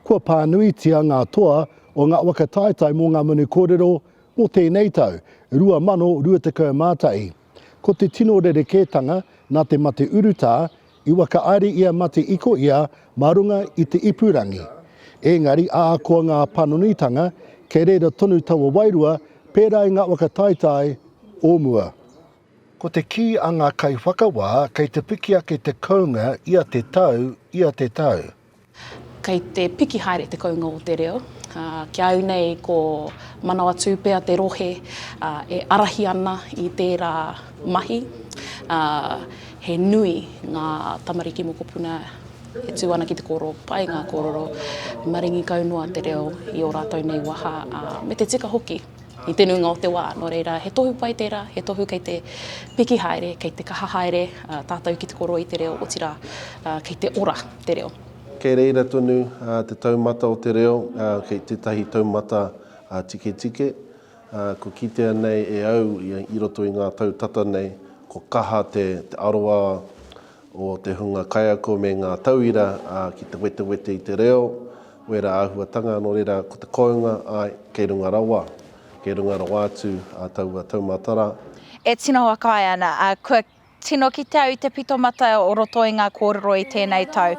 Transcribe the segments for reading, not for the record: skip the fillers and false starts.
Kua pānuitia ngā toa o Ngā Whakataetae mō Ngā Manu Kōrero mō tēnei tau, 2020. Ko te tino rerekētanga nā te mate uruta, i waka aere ia matihiko ia marunga i te ipurangi. Engari, Ahakoa ngā panonitanga, kei reira tonu taua wairua, pērā i Ngā Whakataetae o mua. Ko te ki a ngā kaiwhakawā, kei te pikia kei te kaunga ia te tau. Kei te piki haere te kaunga o te reo. Kia au nei ko manawa tūpea te rohe e arahi ana i tērā mahi. He nui ngā tamariki mō kopuna he tū ana ki te koro, pai ngā kōrero, maringi kaunua te reo i o rātou nei waha, me te tika hoki i te nunga o te wā. Nō reira, he tohu pai tērā, he tohu kei te piki haere, kei te kaha haere, tātou ki te koro i te reo, o tira kei te ora te reo. Kei reira tonu te taumata o te reo, kei tētahi taumata tike tike. Ko kitea nei e au i roto i ngā tautata nei, ko kaha te aroa o te hunga kaiako me ngā tauira ki te wete i te reo, wera āhuatanga, nō reira ko te koenga kei runga rawa. Kei runga rawa atu taumatara. E tino wakai ana, kua tino ki te au te pitomata o roto i ngā kōrero i tēnei tau.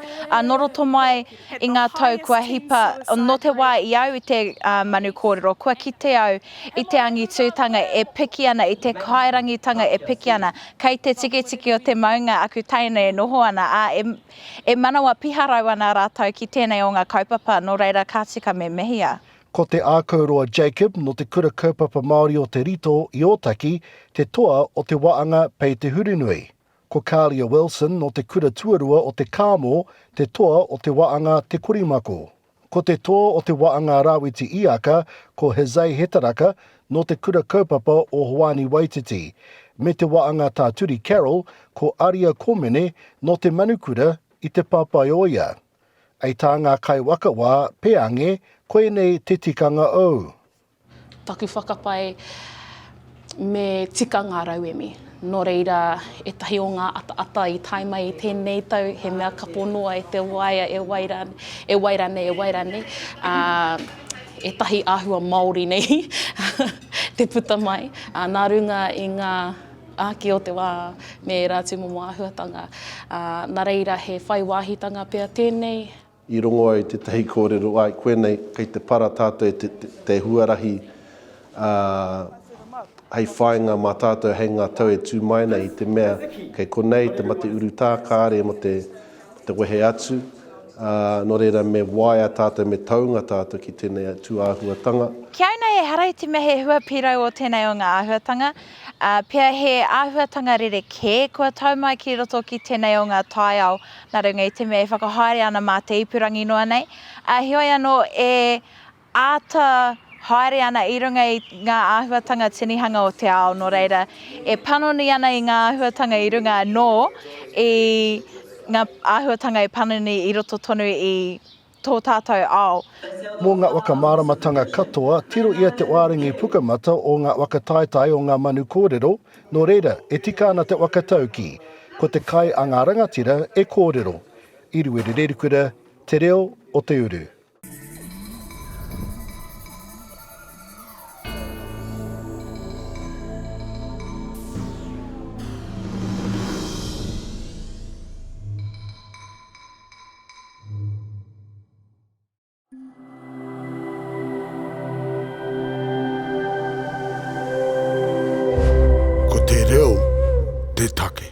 No roto mai i ngā tau kua hipa, no te wā i au i te manu kōrero, kua ki te au i te angitūtanga e piki ana, i te kairangitanga e piki ana, kei te tiki o te maunga aku tēnei e noho ana, e manawa piharau ana rātou ki tēnei o ngā kaupapa, no reira ka tika me mehia. Ko te ākauroa Jacob no te kura kaupapa Māori o te rito i Otaki, te toa o te waanga pei te hurunui. Ko Kālia Wilson no te kura tuarua o te kāmo, te toa o te waanga te korimako. Ko te toa o te waanga rawiti iaka, ko Hezei Hetaraka no te kura kaupapa o Hoani Waititi. Me te waanga tāturi Carol, ko Aria Komene no te manukura i te papaioia. Ei tā ngā kaiwaka wā peange, Koianei te tikanga au. Taku whakapai me tika ngā rauemi. Nō reira, e tahi o ngā ata i taimai i tēnei tau, he mea kaponoa e te waia, e wairane. E tahi āhua Māori nei, te puta mai. Nā runga i ngā āki o te wā me rātu momo āhuatanga. Nā reira, he whai wāhitanga pia tēnei. I rongo ai te tahi kōrero ai koenei, kei te para tātou te huarahi hei whainga mā tātou hei ngā tau e tūmaina i te mea kei konei te mate uruta kāre mo te wehe atu. Nō reira me waia tātou me taunga tātou ki tēnei tū āhuatanga. Kia nei e harai te mehe hua pirau o tēnei o ngā āhuatanga. Pia he āhuatanga rereke kua taumai ki roto ki tēnei o ngā taiao, nā runga i te mea e whakahaere ana mā te ipurangi noa nei. Hioi anō e āta haere ana i runga i ngā āhuatanga tinihanga o te ao, nō reira e panoni ana i ngā āhuatanga i runga nō i ngā āhuatanga e panoni i roto tonu i tō tātou ao. Mō ngā wakamāramatanga katoa, tiro ia te wāringi pukamata o Ngā Whakataetae o Ngā Manu Kōrero, nō reira e tika ana te wakatauki, ko te kai a ngā rangatira e kōrero. Eruera Rerekura, te reo o te uru. Ko te reo, te take.